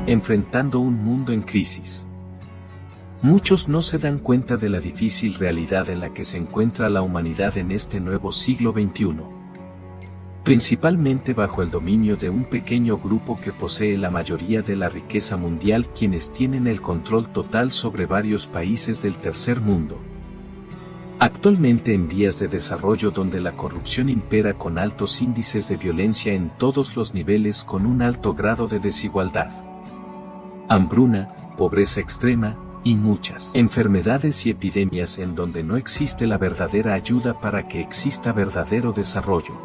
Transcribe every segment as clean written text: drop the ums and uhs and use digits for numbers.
enfrentando un mundo en crisis. Muchos no se dan cuenta de la difícil realidad en la que se encuentra la humanidad en este nuevo siglo XXI. Principalmente bajo el dominio de un pequeño grupo que posee la mayoría de la riqueza mundial, quienes tienen el control total sobre varios países del tercer mundo. Actualmente en vías de desarrollo, donde la corrupción impera con altos índices de violencia en todos los niveles, con un alto grado de desigualdad, hambruna, pobreza extrema, y muchas enfermedades y epidemias, en donde no existe la verdadera ayuda para que exista verdadero desarrollo.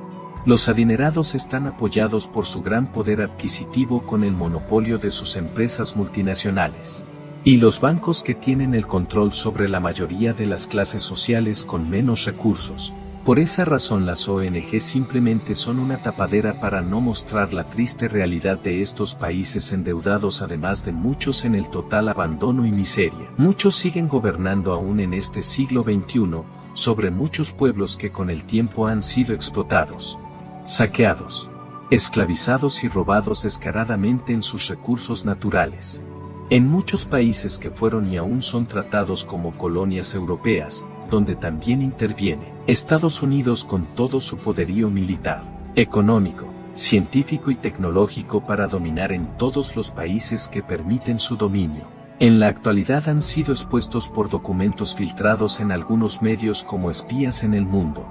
Los adinerados están apoyados por su gran poder adquisitivo con el monopolio de sus empresas multinacionales, y los bancos que tienen el control sobre la mayoría de las clases sociales con menos recursos. Por esa razón las ONG simplemente son una tapadera para no mostrar la triste realidad de estos países endeudados, además de muchos en el total abandono y miseria. Muchos siguen gobernando aún en este siglo XXI, sobre muchos pueblos que con el tiempo han sido explotados, saqueados, esclavizados y robados descaradamente en sus recursos naturales. En muchos países que fueron y aún son tratados como colonias europeas, donde también interviene Estados Unidos con todo su poderío militar, económico, científico y tecnológico para dominar en todos los países que permiten su dominio. En la actualidad han sido expuestos por documentos filtrados en algunos medios como espías en el mundo,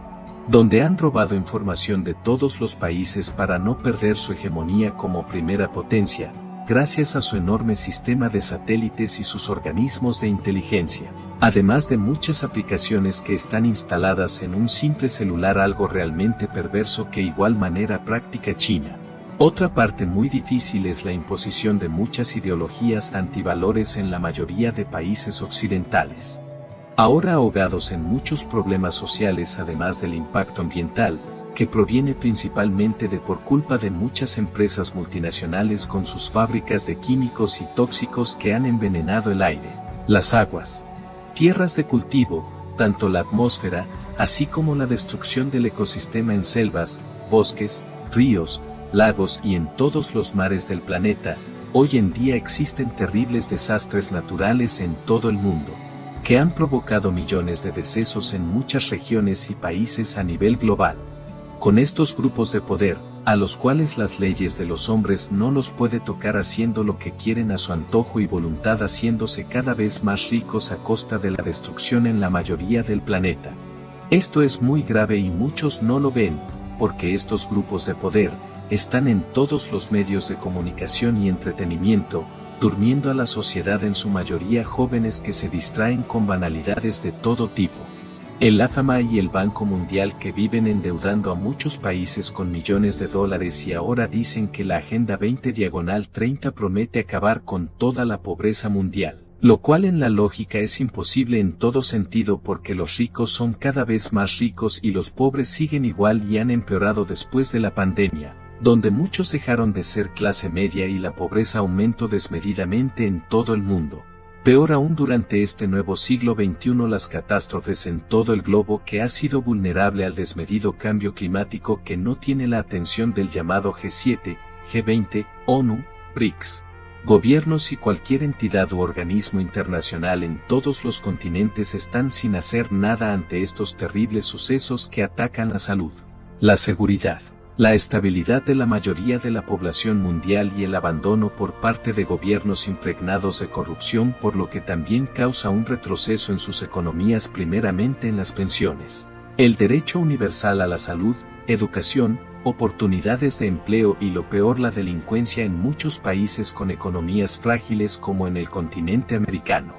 donde han robado información de todos los países para no perder su hegemonía como primera potencia, gracias a su enorme sistema de satélites y sus organismos de inteligencia, además de muchas aplicaciones que están instaladas en un simple celular, algo realmente perverso que igual manera practica China. Otra parte muy difícil es la imposición de muchas ideologías antivalores en la mayoría de países occidentales, ahora ahogados en muchos problemas sociales, además del impacto ambiental, que proviene principalmente de por culpa de muchas empresas multinacionales con sus fábricas de químicos y tóxicos que han envenenado el aire, las aguas, tierras de cultivo, tanto la atmósfera, así como la destrucción del ecosistema en selvas, bosques, ríos, lagos y en todos los mares del planeta. Hoy en día existen terribles desastres naturales en todo el mundo, que han provocado millones de decesos en muchas regiones y países a nivel global. Con estos grupos de poder, a los cuales las leyes de los hombres no los puede tocar, haciendo lo que quieren a su antojo y voluntad, haciéndose cada vez más ricos a costa de la destrucción en la mayoría del planeta. Esto es muy grave y muchos no lo ven, porque estos grupos de poder están en todos los medios de comunicación y entretenimiento, durmiendo a la sociedad, en su mayoría jóvenes que se distraen con banalidades de todo tipo. El FMI y el Banco Mundial, que viven endeudando a muchos países con millones de dólares, y ahora dicen que la Agenda 20-30 promete acabar con toda la pobreza mundial, lo cual en la lógica es imposible en todo sentido, porque los ricos son cada vez más ricos y los pobres siguen igual y han empeorado después de la pandemia, donde muchos dejaron de ser clase media y la pobreza aumentó desmedidamente en todo el mundo. Peor aún, durante este nuevo siglo XXI, las catástrofes en todo el globo, que ha sido vulnerable al desmedido cambio climático, que no tiene la atención del llamado G7, G20, ONU, BRICS, gobiernos y cualquier entidad u organismo internacional en todos los continentes, están sin hacer nada ante estos terribles sucesos que atacan la salud, la seguridad, la estabilidad de la mayoría de la población mundial y el abandono por parte de gobiernos impregnados de corrupción, por lo que también causa un retroceso en sus economías, primeramente en las pensiones, el derecho universal a la salud, educación, oportunidades de empleo y, lo peor, la delincuencia en muchos países con economías frágiles como en el continente americano,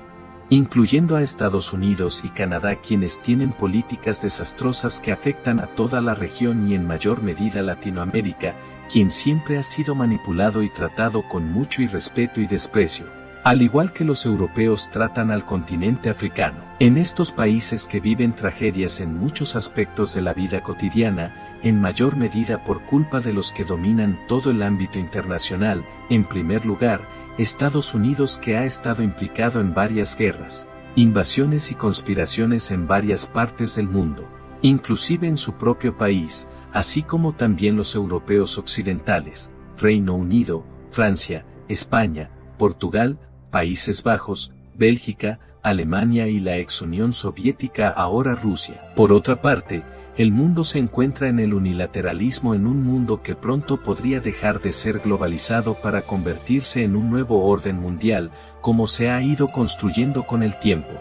incluyendo a Estados Unidos y Canadá, quienes tienen políticas desastrosas que afectan a toda la región y en mayor medida Latinoamérica, quien siempre ha sido manipulado y tratado con mucho irrespeto y desprecio, al igual que los europeos tratan al continente africano. En estos países que viven tragedias en muchos aspectos de la vida cotidiana, en mayor medida por culpa de los que dominan todo el ámbito internacional, en primer lugar, Estados Unidos, que ha estado implicado en varias guerras, invasiones y conspiraciones en varias partes del mundo, inclusive en su propio país, así como también los europeos occidentales, Reino Unido, Francia, España, Portugal, Países Bajos, Bélgica, Alemania y la ex Unión Soviética, ahora Rusia. Por otra parte, el mundo se encuentra en el unilateralismo, en un mundo que pronto podría dejar de ser globalizado para convertirse en un nuevo orden mundial, como se ha ido construyendo con el tiempo,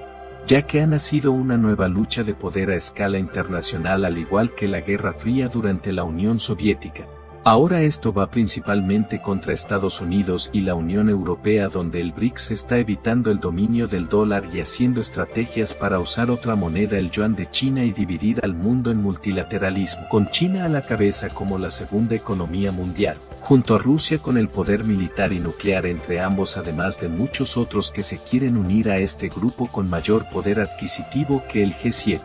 ya que ha nacido una nueva lucha de poder a escala internacional, al igual que la Guerra Fría durante la Unión Soviética. Ahora esto va principalmente contra Estados Unidos y la Unión Europea, donde el BRICS está evitando el dominio del dólar y haciendo estrategias para usar otra moneda, el yuan de China, y dividir al mundo en multilateralismo, con China a la cabeza como la segunda economía mundial, junto a Rusia con el poder militar y nuclear entre ambos, además de muchos otros que se quieren unir a este grupo con mayor poder adquisitivo que el G7.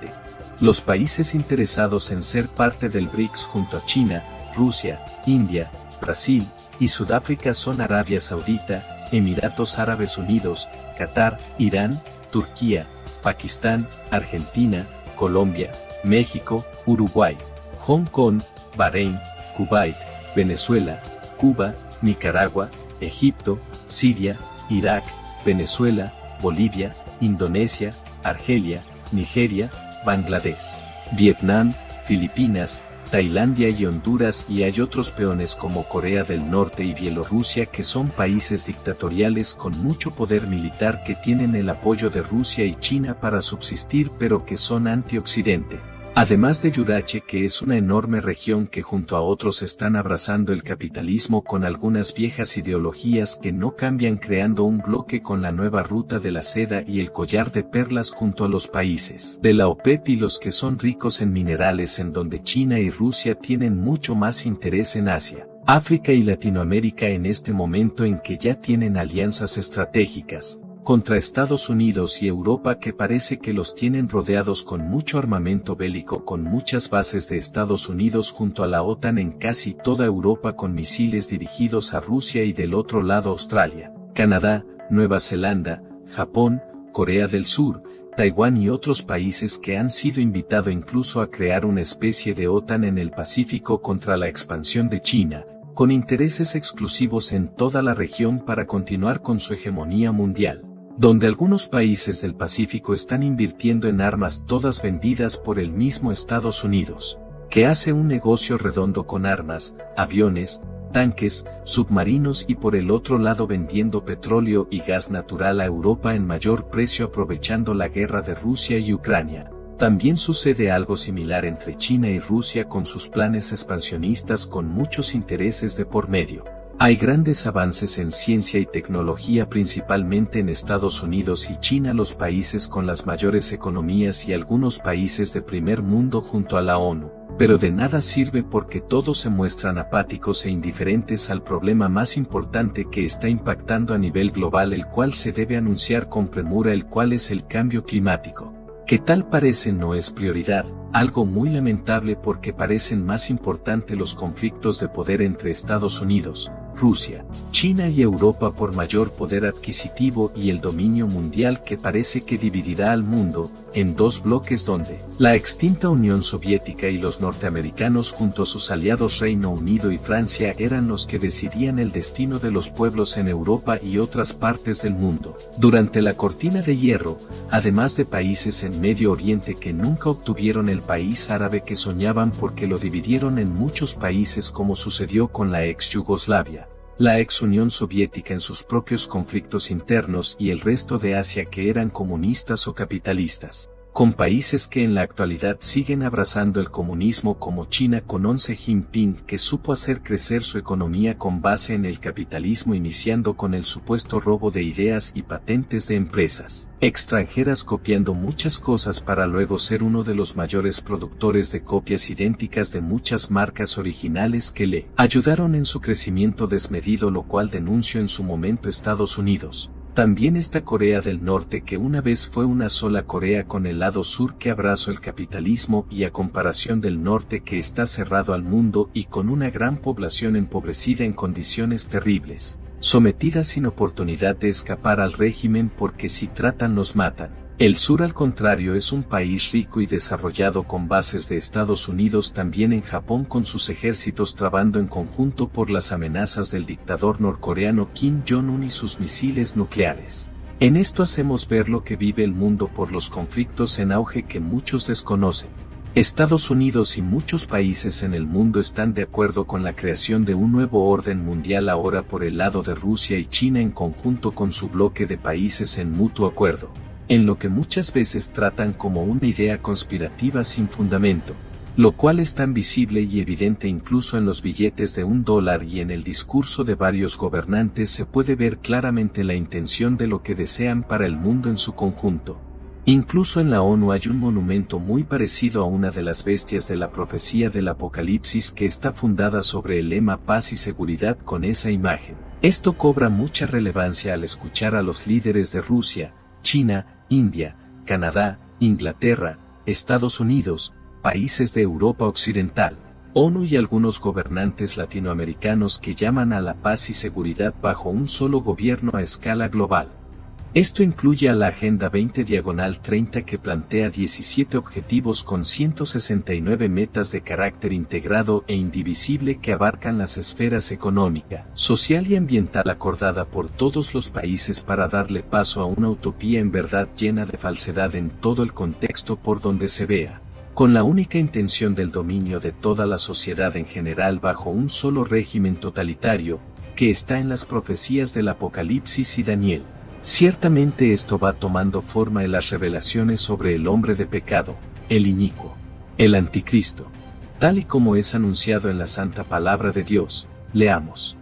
Los países interesados en ser parte del BRICS junto a China, Rusia, India, Brasil y Sudáfrica son Arabia Saudita, Emiratos Árabes Unidos, Qatar, Irán, Turquía, Pakistán, Argentina, Colombia, México, Uruguay, Hong Kong, Bahrein, Kuwait, Venezuela, Cuba, Nicaragua, Egipto, Siria, Irak, Venezuela, Bolivia, Indonesia, Argelia, Nigeria, Bangladesh, Vietnam, Filipinas, Tailandia y Honduras, y hay otros peones como Corea del Norte y Bielorrusia, que son países dictatoriales con mucho poder militar que tienen el apoyo de Rusia y China para subsistir, pero que son anti-Occidente. Además de Eurasia, que es una enorme región que junto a otros están abrazando el capitalismo con algunas viejas ideologías que no cambian, creando un bloque con la nueva ruta de la seda y el collar de perlas junto a los países de la OPEP y los que son ricos en minerales, en donde China y Rusia tienen mucho más interés en Asia, África y Latinoamérica en este momento, en que ya tienen alianzas estratégicas contra Estados Unidos y Europa, que parece que los tienen rodeados con mucho armamento bélico, con muchas bases de Estados Unidos junto a la OTAN en casi toda Europa, con misiles dirigidos a Rusia, y del otro lado Australia, Canadá, Nueva Zelanda, Japón, Corea del Sur, Taiwán y otros países que han sido invitados incluso a crear una especie de OTAN en el Pacífico contra la expansión de China, con intereses exclusivos en toda la región para continuar con su hegemonía mundial, donde algunos países del Pacífico están invirtiendo en armas, todas vendidas por el mismo Estados Unidos, que hace un negocio redondo con armas, aviones, tanques, submarinos, y por el otro lado vendiendo petróleo y gas natural a Europa en mayor precio, aprovechando la guerra de Rusia y Ucrania. También sucede algo similar entre China y Rusia con sus planes expansionistas, con muchos intereses de por medio. Hay grandes avances en ciencia y tecnología, principalmente en Estados Unidos y China, los países con las mayores economías, y algunos países de primer mundo junto a la ONU. Pero de nada sirve, porque todos se muestran apáticos e indiferentes al problema más importante que está impactando a nivel global, el cual se debe anunciar con premura, el cual es el cambio climático, que tal parece no es prioridad, algo muy lamentable, porque parecen más importantes los conflictos de poder entre Estados Unidos, Rusia, China y Europa por mayor poder adquisitivo y el dominio mundial, que parece que dividirá al mundo en dos bloques, donde la extinta Unión Soviética y los norteamericanos junto a sus aliados Reino Unido y Francia eran los que decidían el destino de los pueblos en Europa y otras partes del mundo. Durante la cortina de hierro, además de países en Medio Oriente que nunca obtuvieron el país árabe que soñaban, porque lo dividieron en muchos países, como sucedió con la ex Yugoslavia, la ex Unión Soviética en sus propios conflictos internos, y el resto de Asia que eran comunistas o capitalistas, con países que en la actualidad siguen abrazando el comunismo, como China con Xi Jinping, que supo hacer crecer su economía con base en el capitalismo, iniciando con el supuesto robo de ideas y patentes de empresas extranjeras, copiando muchas cosas para luego ser uno de los mayores productores de copias idénticas de muchas marcas originales que le ayudaron en su crecimiento desmedido, lo cual denunció en su momento Estados Unidos. También está Corea del Norte, que una vez fue una sola Corea con el lado sur que abrazó el capitalismo, y a comparación del norte, que está cerrado al mundo y con una gran población empobrecida en condiciones terribles, sometida sin oportunidad de escapar al régimen, porque si tratan los matan. El sur, al contrario, es un país rico y desarrollado con bases de Estados Unidos, también en Japón, con sus ejércitos trabando en conjunto por las amenazas del dictador norcoreano Kim Jong-un y sus misiles nucleares. En esto hacemos ver lo que vive el mundo por los conflictos en auge que muchos desconocen. Estados Unidos y muchos países en el mundo están de acuerdo con la creación de un nuevo orden mundial ahora por el lado de Rusia y China en conjunto con su bloque de países en mutuo acuerdo, en lo que muchas veces tratan como una idea conspirativa sin fundamento, lo cual es tan visible y evidente incluso en los billetes de $1 y en el discurso de varios gobernantes se puede ver claramente la intención de lo que desean para el mundo en su conjunto. Incluso en la ONU hay un monumento muy parecido a una de las bestias de la profecía del Apocalipsis que está fundada sobre el lema paz y seguridad con esa imagen. Esto cobra mucha relevancia al escuchar a los líderes de Rusia, China, India, Canadá, Inglaterra, Estados Unidos, países de Europa Occidental, ONU y algunos gobernantes latinoamericanos que llaman a la paz y seguridad bajo un solo gobierno a escala global. Esto incluye a la Agenda 20/30 que plantea 17 objetivos con 169 metas de carácter integrado e indivisible que abarcan las esferas económica, social y ambiental acordada por todos los países para darle paso a una utopía en verdad llena de falsedad en todo el contexto por donde se vea, con la única intención del dominio de toda la sociedad en general bajo un solo régimen totalitario, que está en las profecías del Apocalipsis y Daniel. Ciertamente esto va tomando forma en las revelaciones sobre el hombre de pecado, el inicuo, el anticristo, tal y como es anunciado en la santa palabra de Dios. Leamos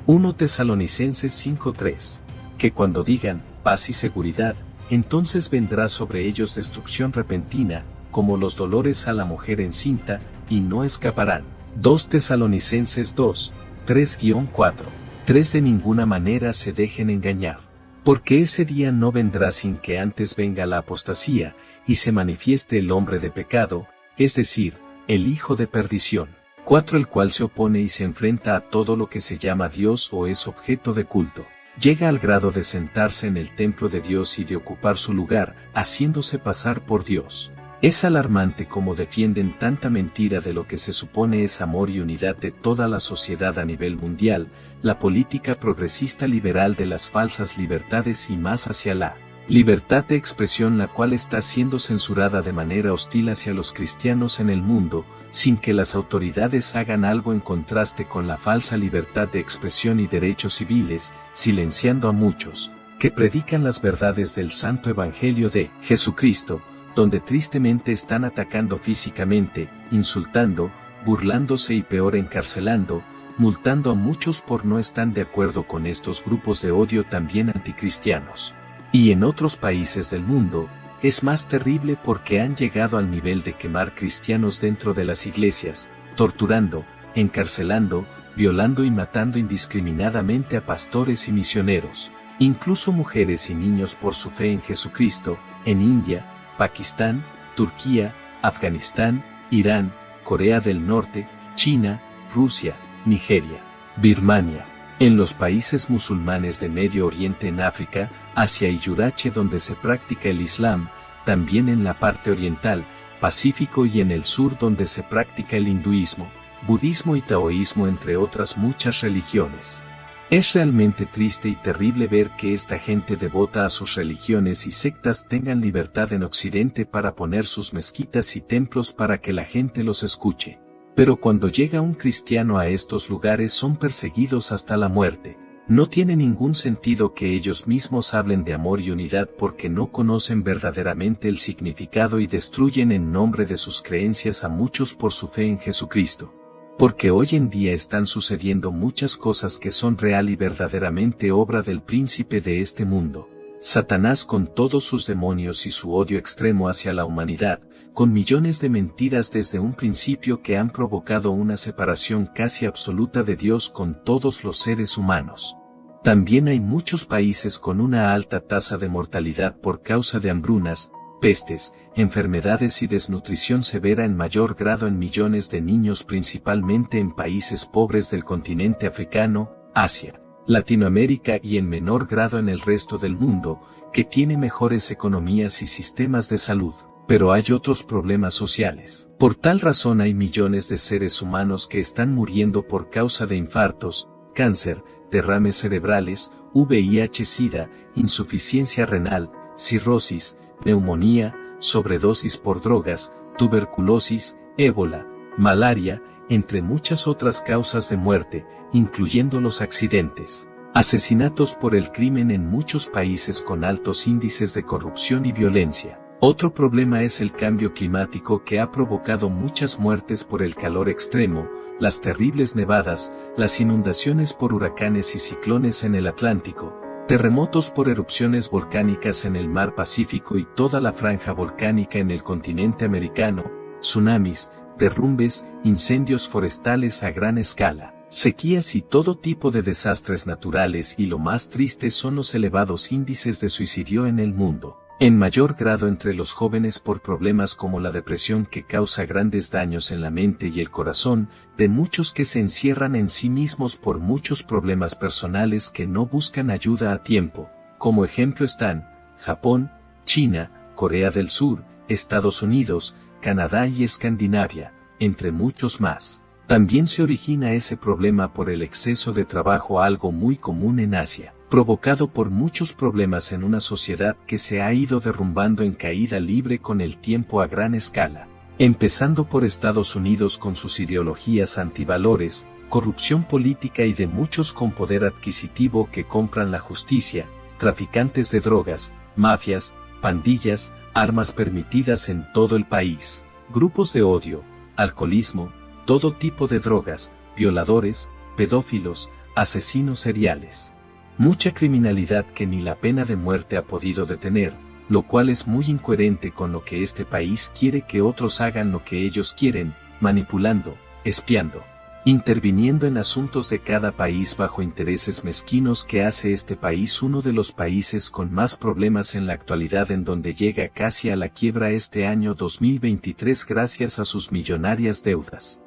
1 Tesalonicenses 5:3, que cuando digan paz y seguridad, entonces vendrá sobre ellos destrucción repentina, como los dolores a la mujer encinta, y no escaparán. 2 Tesalonicenses 2:3-4, 3 De ninguna manera se dejen engañar. Porque ese día no vendrá sin que antes venga la apostasía, y se manifieste el hombre de pecado, es decir, el hijo de perdición. 4 El cual se opone y se enfrenta a todo lo que se llama Dios o es objeto de culto. Llega al grado de sentarse en el templo de Dios y de ocupar su lugar, haciéndose pasar por Dios. Es alarmante cómo defienden tanta mentira de lo que se supone es amor y unidad de toda la sociedad a nivel mundial, la política progresista liberal de las falsas libertades y más hacia la libertad de expresión, la cual está siendo censurada de manera hostil hacia los cristianos en el mundo, sin que las autoridades hagan algo en contraste con la falsa libertad de expresión y derechos civiles, silenciando a muchos que predican las verdades del santo evangelio de Jesucristo, donde tristemente están atacando físicamente, insultando, burlándose y peor encarcelando, multando a muchos por no estar de acuerdo con estos grupos de odio también anticristianos. Y en otros países del mundo, es más terrible porque han llegado al nivel de quemar cristianos dentro de las iglesias, torturando, encarcelando, violando y matando indiscriminadamente a pastores y misioneros, incluso mujeres y niños por su fe en Jesucristo, en India, Pakistán, Turquía, Afganistán, Irán, Corea del Norte, China, Rusia, Nigeria, Birmania, en los países musulmanes de Medio Oriente, en África, Asia y Yurache donde se practica el Islam, también en la parte oriental, Pacífico y en el sur donde se practica el hinduismo, budismo y taoísmo entre otras muchas religiones. Es realmente triste y terrible ver que esta gente devota a sus religiones y sectas tengan libertad en Occidente para poner sus mezquitas y templos para que la gente los escuche. Pero cuando llega un cristiano a estos lugares son perseguidos hasta la muerte. No tiene ningún sentido que ellos mismos hablen de amor y unidad porque no conocen verdaderamente el significado y destruyen en nombre de sus creencias a muchos por su fe en Jesucristo. Porque hoy en día están sucediendo muchas cosas que son real y verdaderamente obra del príncipe de este mundo, Satanás, con todos sus demonios y su odio extremo hacia la humanidad, con millones de mentiras desde un principio que han provocado una separación casi absoluta de Dios con todos los seres humanos. También hay muchos países con una alta tasa de mortalidad por causa de hambrunas, pestes, enfermedades y desnutrición severa en mayor grado en millones de niños, principalmente en países pobres del continente africano, Asia, Latinoamérica y en menor grado en el resto del mundo, que tiene mejores economías y sistemas de salud. Pero hay otros problemas sociales. Por tal razón hay millones de seres humanos que están muriendo por causa de infartos, cáncer, derrames cerebrales, VIH-Sida, insuficiencia renal, cirrosis, neumonía, sobredosis por drogas, tuberculosis, ébola, malaria, entre muchas otras causas de muerte, incluyendo los accidentes. Asesinatos por el crimen en muchos países con altos índices de corrupción y violencia. Otro problema es el cambio climático que ha provocado muchas muertes por el calor extremo, las terribles nevadas, las inundaciones por huracanes y ciclones en el Atlántico, terremotos por erupciones volcánicas en el mar Pacífico y toda la franja volcánica en el continente americano, tsunamis, derrumbes, incendios forestales a gran escala, sequías y todo tipo de desastres naturales, y lo más triste son los elevados índices de suicidio en el mundo. En mayor grado entre los jóvenes por problemas como la depresión que causa grandes daños en la mente y el corazón, de muchos que se encierran en sí mismos por muchos problemas personales que no buscan ayuda a tiempo. Como ejemplo están Japón, China, Corea del Sur, Estados Unidos, Canadá y Escandinavia, entre muchos más. También se origina ese problema por el exceso de trabajo, algo muy común en Asia, provocado por muchos problemas en una sociedad que se ha ido derrumbando en caída libre con el tiempo a gran escala, empezando por Estados Unidos con sus ideologías antivalores, corrupción política y de muchos con poder adquisitivo que compran la justicia, traficantes de drogas, mafias, pandillas, armas permitidas en todo el país, grupos de odio, alcoholismo, todo tipo de drogas, violadores, pedófilos, asesinos seriales. Mucha criminalidad que ni la pena de muerte ha podido detener, lo cual es muy incoherente con lo que este país quiere que otros hagan lo que ellos quieren, manipulando, espiando, interviniendo en asuntos de cada país bajo intereses mezquinos que hace este país uno de los países con más problemas en la actualidad, en donde llega casi a la quiebra este año 2023 gracias a sus millonarias deudas.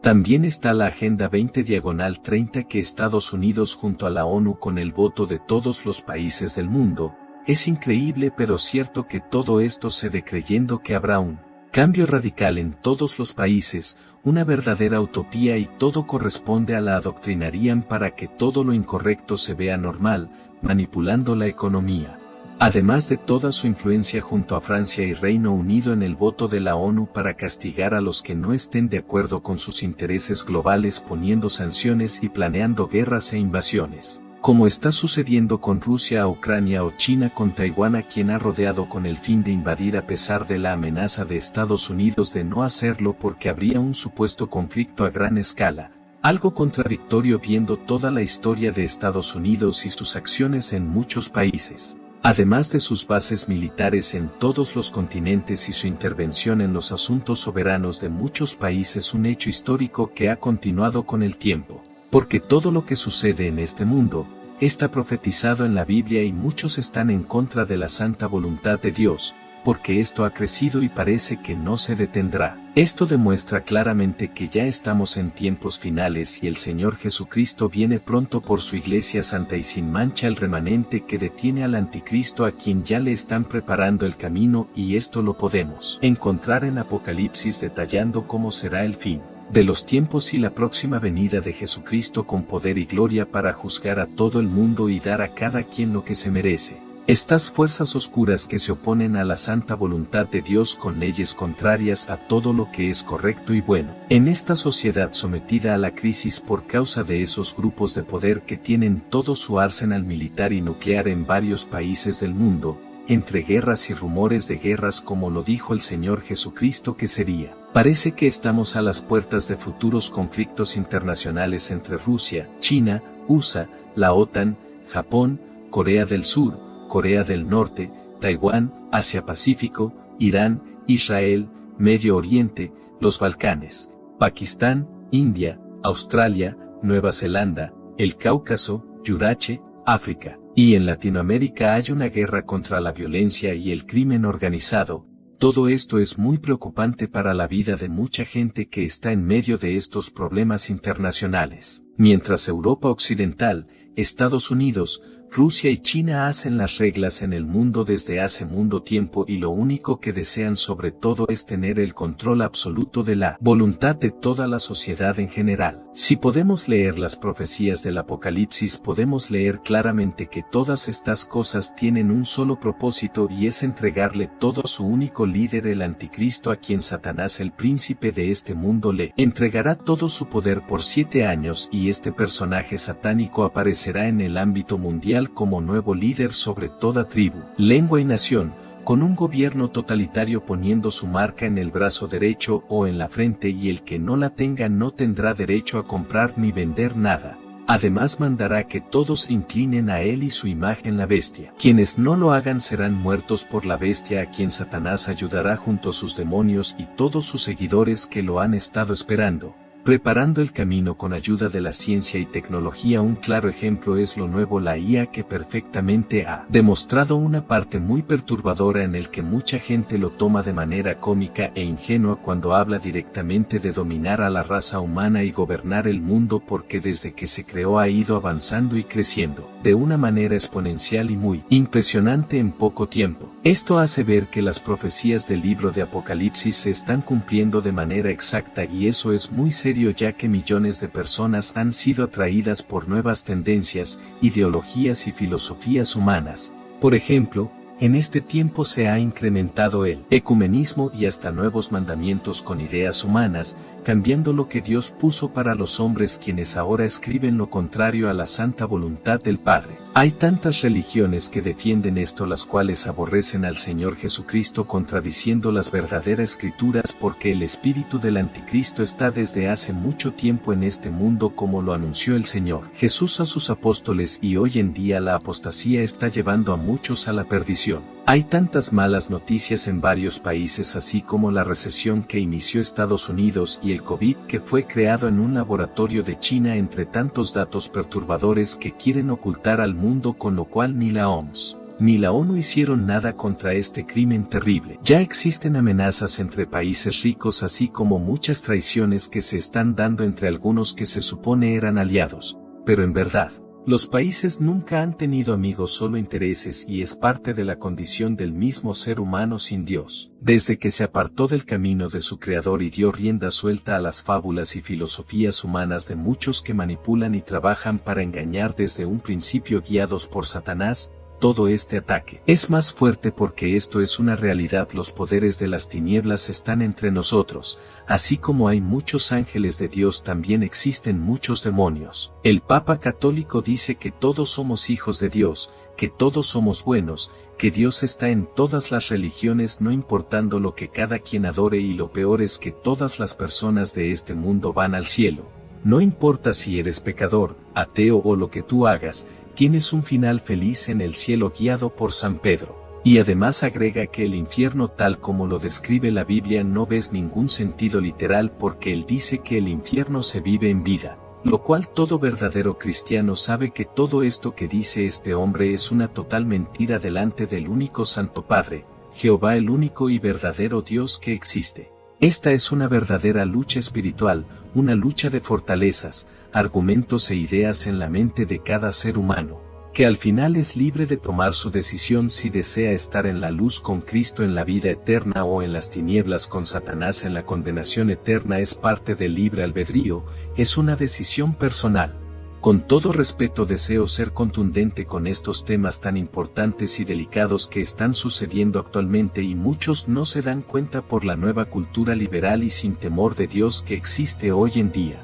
También está la Agenda 20/30 que Estados Unidos junto a la ONU con el voto de todos los países del mundo. Es increíble pero cierto que todo esto se dé creyendo que habrá un cambio radical en todos los países, una verdadera utopía, y todo corresponde a la adoctrinarían para que todo lo incorrecto se vea normal, manipulando la economía. Además de toda su influencia junto a Francia y Reino Unido en el voto de la ONU para castigar a los que no estén de acuerdo con sus intereses globales, poniendo sanciones y planeando guerras e invasiones, como está sucediendo con Rusia a Ucrania o China con Taiwán, a quien ha rodeado con el fin de invadir a pesar de la amenaza de Estados Unidos de no hacerlo porque habría un supuesto conflicto a gran escala. Algo contradictorio viendo toda la historia de Estados Unidos y sus acciones en muchos países. Además de sus bases militares en todos los continentes y su intervención en los asuntos soberanos de muchos países, un hecho histórico que ha continuado con el tiempo, porque todo lo que sucede en este mundo está profetizado en la Biblia y muchos están en contra de la santa voluntad de Dios, porque esto ha crecido y parece que no se detendrá. Esto demuestra claramente que ya estamos en tiempos finales y el Señor Jesucristo viene pronto por su iglesia santa y sin mancha, el remanente que detiene al anticristo, a quien ya le están preparando el camino, y esto lo podemos encontrar en Apocalipsis detallando cómo será el fin de los tiempos y la próxima venida de Jesucristo con poder y gloria para juzgar a todo el mundo y dar a cada quien lo que se merece. Estas fuerzas oscuras que se oponen a la santa voluntad de Dios con leyes contrarias a todo lo que es correcto y bueno. En esta sociedad sometida a la crisis por causa de esos grupos de poder que tienen todo su arsenal militar y nuclear en varios países del mundo, entre guerras y rumores de guerras como lo dijo el Señor Jesucristo que sería. Parece que estamos a las puertas de futuros conflictos internacionales entre Rusia, China, USA, la OTAN, Japón, Corea del Sur, Corea del Norte, Taiwán, Asia-Pacífico, Irán, Israel, Medio Oriente, los Balcanes, Pakistán, India, Australia, Nueva Zelanda, el Cáucaso, Yurache, África. Y en Latinoamérica hay una guerra contra la violencia y el crimen organizado. Todo esto es muy preocupante para la vida de mucha gente que está en medio de estos problemas internacionales. Mientras Europa Occidental, Estados Unidos, Rusia y China hacen las reglas en el mundo desde hace mucho tiempo y lo único que desean sobre todo es tener el control absoluto de la voluntad de toda la sociedad en general. Si podemos leer las profecías del Apocalipsis, podemos leer claramente que todas estas cosas tienen un solo propósito y es entregarle todo a su único líder, el Anticristo, a quien Satanás, el príncipe de este mundo, le entregará todo su poder por 7 años y este personaje satánico aparecerá en el ámbito mundial como nuevo líder sobre toda tribu, lengua y nación, con un gobierno totalitario poniendo su marca en el brazo derecho o en la frente, y el que no la tenga no tendrá derecho a comprar ni vender nada. Además mandará que todos se inclinen a él y su imagen, la bestia. Quienes no lo hagan serán muertos por la bestia, a quien Satanás ayudará junto a sus demonios y todos sus seguidores que lo han estado esperando, preparando el camino con ayuda de la ciencia y tecnología. Un claro ejemplo es lo nuevo, la IA, que perfectamente ha demostrado una parte muy perturbadora en el que mucha gente lo toma de manera cómica e ingenua cuando habla directamente de dominar a la raza humana y gobernar el mundo, porque desde que se creó ha ido avanzando y creciendo de una manera exponencial y muy impresionante en poco tiempo. Esto hace ver que las profecías del libro de Apocalipsis se están cumpliendo de manera exacta, y eso es muy serio, ya que millones de personas han sido atraídas por nuevas tendencias, ideologías y filosofías humanas. Por ejemplo, en este tiempo se ha incrementado el ecumenismo y hasta nuevos mandamientos con ideas humanas, cambiando lo que Dios puso para los hombres, quienes ahora escriben lo contrario a la santa voluntad del Padre. Hay tantas religiones que defienden esto, las cuales aborrecen al Señor Jesucristo, contradiciendo las verdaderas escrituras, porque el espíritu del Anticristo está desde hace mucho tiempo en este mundo, como lo anunció el Señor Jesús a sus apóstoles, y hoy en día la apostasía está llevando a muchos a la perdición. Hay tantas malas noticias en varios países, así como la recesión que inició Estados Unidos y el COVID que fue creado en un laboratorio de China, entre tantos datos perturbadores que quieren ocultar al mundo, con lo cual ni la OMS ni la ONU hicieron nada contra este crimen terrible. Ya existen amenazas entre países ricos, así como muchas traiciones que se están dando entre algunos que se supone eran aliados, pero en verdad, los países nunca han tenido amigos, solo intereses, y es parte de la condición del mismo ser humano sin Dios. Desde que se apartó del camino de su creador y dio rienda suelta a las fábulas y filosofías humanas de muchos que manipulan y trabajan para engañar desde un principio, guiados por Satanás, todo este ataque es más fuerte porque esto es una realidad. Los poderes de las tinieblas están entre nosotros, así como hay muchos ángeles de Dios, también existen muchos demonios. El Papa Católico dice que todos somos hijos de Dios, que todos somos buenos, que Dios está en todas las religiones, no importando lo que cada quien adore, y lo peor es que todas las personas de este mundo van al cielo. No importa si eres pecador, ateo o lo que tú hagas, tienes un final feliz en el cielo guiado por San Pedro. Y además agrega que el infierno, tal como lo describe la Biblia, no ves ningún sentido literal, porque él dice que el infierno se vive en vida, lo cual todo verdadero cristiano sabe que todo esto que dice este hombre es una total mentira delante del único Santo Padre, Jehová, el único y verdadero Dios que existe. Esta es una verdadera lucha espiritual, una lucha de fortalezas, argumentos e ideas en la mente de cada ser humano, que al final es libre de tomar su decisión si desea estar en la luz con Cristo en la vida eterna o en las tinieblas con Satanás en la condenación eterna. Es parte del libre albedrío, es una decisión personal. Con todo respeto, deseo ser contundente con estos temas tan importantes y delicados que están sucediendo actualmente, y muchos no se dan cuenta por la nueva cultura liberal y sin temor de Dios que existe hoy en día.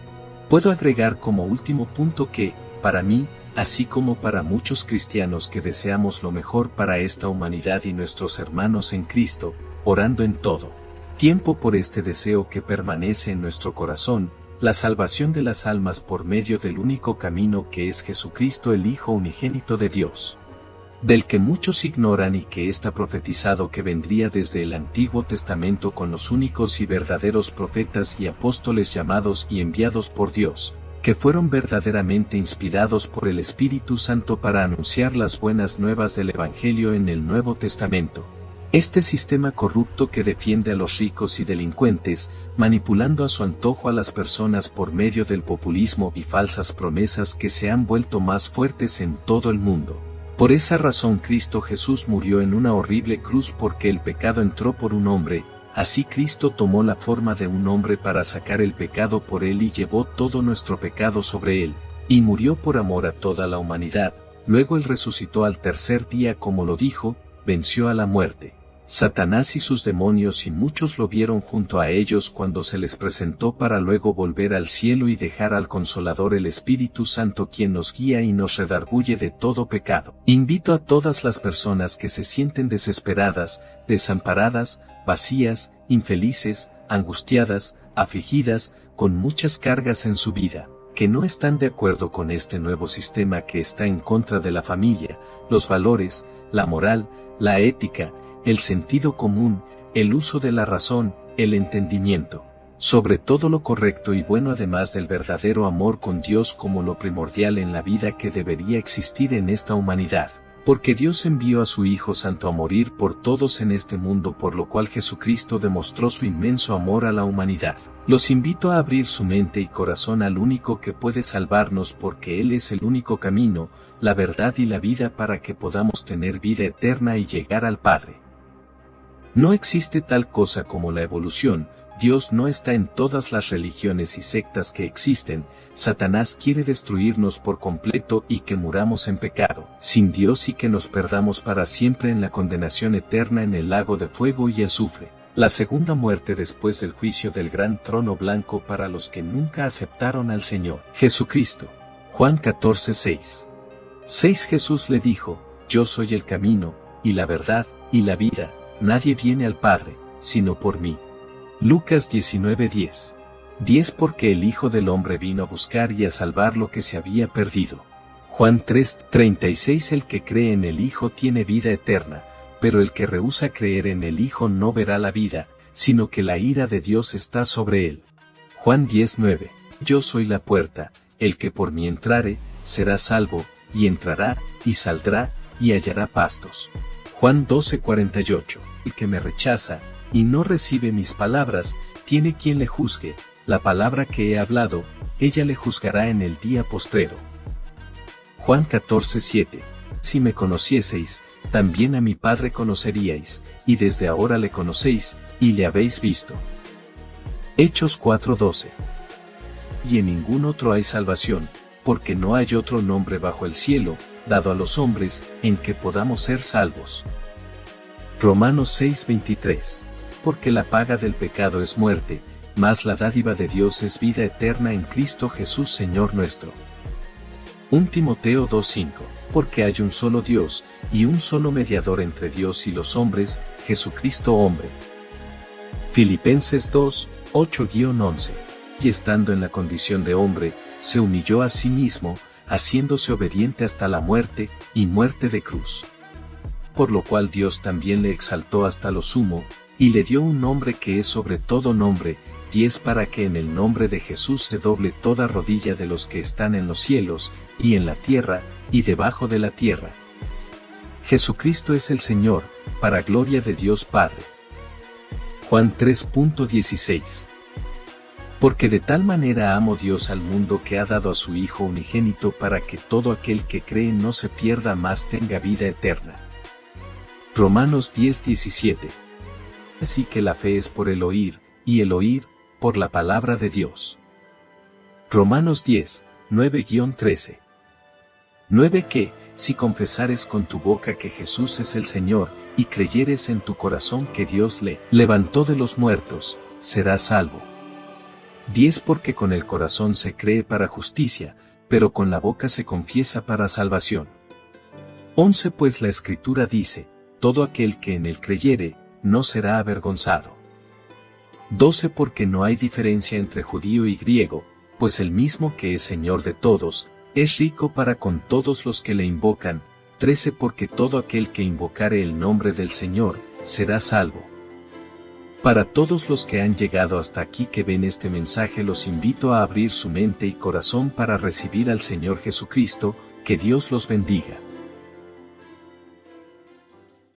Puedo agregar como último punto que, para mí, así como para muchos cristianos que deseamos lo mejor para esta humanidad y nuestros hermanos en Cristo, orando en todo tiempo por este deseo que permanece en nuestro corazón, la salvación de las almas por medio del único camino que es Jesucristo, el Hijo unigénito de Dios, del que muchos ignoran y que está profetizado que vendría desde el Antiguo Testamento con los únicos y verdaderos profetas y apóstoles llamados y enviados por Dios, que fueron verdaderamente inspirados por el Espíritu Santo para anunciar las buenas nuevas del Evangelio en el Nuevo Testamento. Este sistema corrupto que defiende a los ricos y delincuentes, manipulando a su antojo a las personas por medio del populismo y falsas promesas que se han vuelto más fuertes en todo el mundo. Por esa razón Cristo Jesús murió en una horrible cruz porque el pecado entró por un hombre, así Cristo tomó la forma de un hombre para sacar el pecado por él y llevó todo nuestro pecado sobre él, y murió por amor a toda la humanidad, luego él resucitó al tercer día como lo dijo, venció a la muerte. Satanás y sus demonios y muchos lo vieron junto a ellos cuando se les presentó para luego volver al cielo y dejar al Consolador el Espíritu Santo quien nos guía y nos redarguye de todo pecado. Invito a todas las personas que se sienten desesperadas, desamparadas, vacías, infelices, angustiadas, afligidas, con muchas cargas en su vida, que no están de acuerdo con este nuevo sistema que está en contra de la familia, los valores, la moral, la ética, el sentido común, el uso de la razón, el entendimiento, sobre todo lo correcto y bueno además del verdadero amor con Dios como lo primordial en la vida que debería existir en esta humanidad, porque Dios envió a su Hijo Santo a morir por todos en este mundo por lo cual Jesucristo demostró su inmenso amor a la humanidad. Los invito a abrir su mente y corazón al único que puede salvarnos porque Él es el único camino, la verdad y la vida para que podamos tener vida eterna y llegar al Padre. No existe tal cosa como la evolución, Dios no está en todas las religiones y sectas que existen, Satanás quiere destruirnos por completo y que muramos en pecado, sin Dios y que nos perdamos para siempre en la condenación eterna en el lago de fuego y azufre. La segunda muerte después del juicio del gran trono blanco para los que nunca aceptaron al Señor Jesucristo. Juan 14:6. 6 Jesús le dijo, yo soy el camino, y la verdad, y la vida. Nadie viene al Padre, sino por mí. Lucas 19:10. 10 Porque el Hijo del Hombre vino a buscar y a salvar lo que se había perdido. Juan 3:36 El que cree en el Hijo tiene vida eterna, pero el que rehúsa creer en el Hijo no verá la vida, sino que la ira de Dios está sobre él. Juan 10:9 Yo soy la puerta, el que por mí entrare, será salvo, y entrará, y saldrá, y hallará pastos. Juan 12:48 El que me rechaza, y no recibe mis palabras, tiene quien le juzgue, la palabra que he hablado, ella le juzgará en el día postrero. Juan 14:7 Si me conocieseis, también a mi Padre conoceríais, y desde ahora le conocéis, y le habéis visto. Hechos 4:12 Y en ningún otro hay salvación, porque no hay otro nombre bajo el cielo, dado a los hombres, en que podamos ser salvos. Romanos 6:23 Porque la paga del pecado es muerte, mas la dádiva de Dios es vida eterna en Cristo Jesús Señor nuestro. 1 Timoteo 2:5 Porque hay un solo Dios, y un solo mediador entre Dios y los hombres, Jesucristo hombre. Filipenses 2:8-11 Y estando en la condición de hombre, se humilló a sí mismo, haciéndose obediente hasta la muerte, y muerte de cruz. Por lo cual Dios también le exaltó hasta lo sumo, y le dio un nombre que es sobre todo nombre, y es para que en el nombre de Jesús se doble toda rodilla de los que están en los cielos, y en la tierra, y debajo de la tierra. Jesucristo es el Señor, para gloria de Dios Padre. Juan 3:16 Porque de tal manera amó Dios al mundo que ha dado a su Hijo unigénito para que todo aquel que cree no se pierda mas tenga vida eterna. Romanos 10:17 Así que la fe es por el oír, y el oír, por la palabra de Dios. Romanos 10:9-13 9 Que, si confesares con tu boca que Jesús es el Señor, y creyeres en tu corazón que Dios le levantó de los muertos, serás salvo. 10 Porque con el corazón se cree para justicia, pero con la boca se confiesa para salvación. 11 Pues la Escritura dice, todo aquel que en él creyere, no será avergonzado. 12 Porque no hay diferencia entre judío y griego, pues el mismo que es Señor de todos, es rico para con todos los que le invocan. 13 Porque todo aquel que invocare el nombre del Señor, será salvo. Para todos los que han llegado hasta aquí que ven este mensaje los invito a abrir su mente y corazón para recibir al Señor Jesucristo, que Dios los bendiga.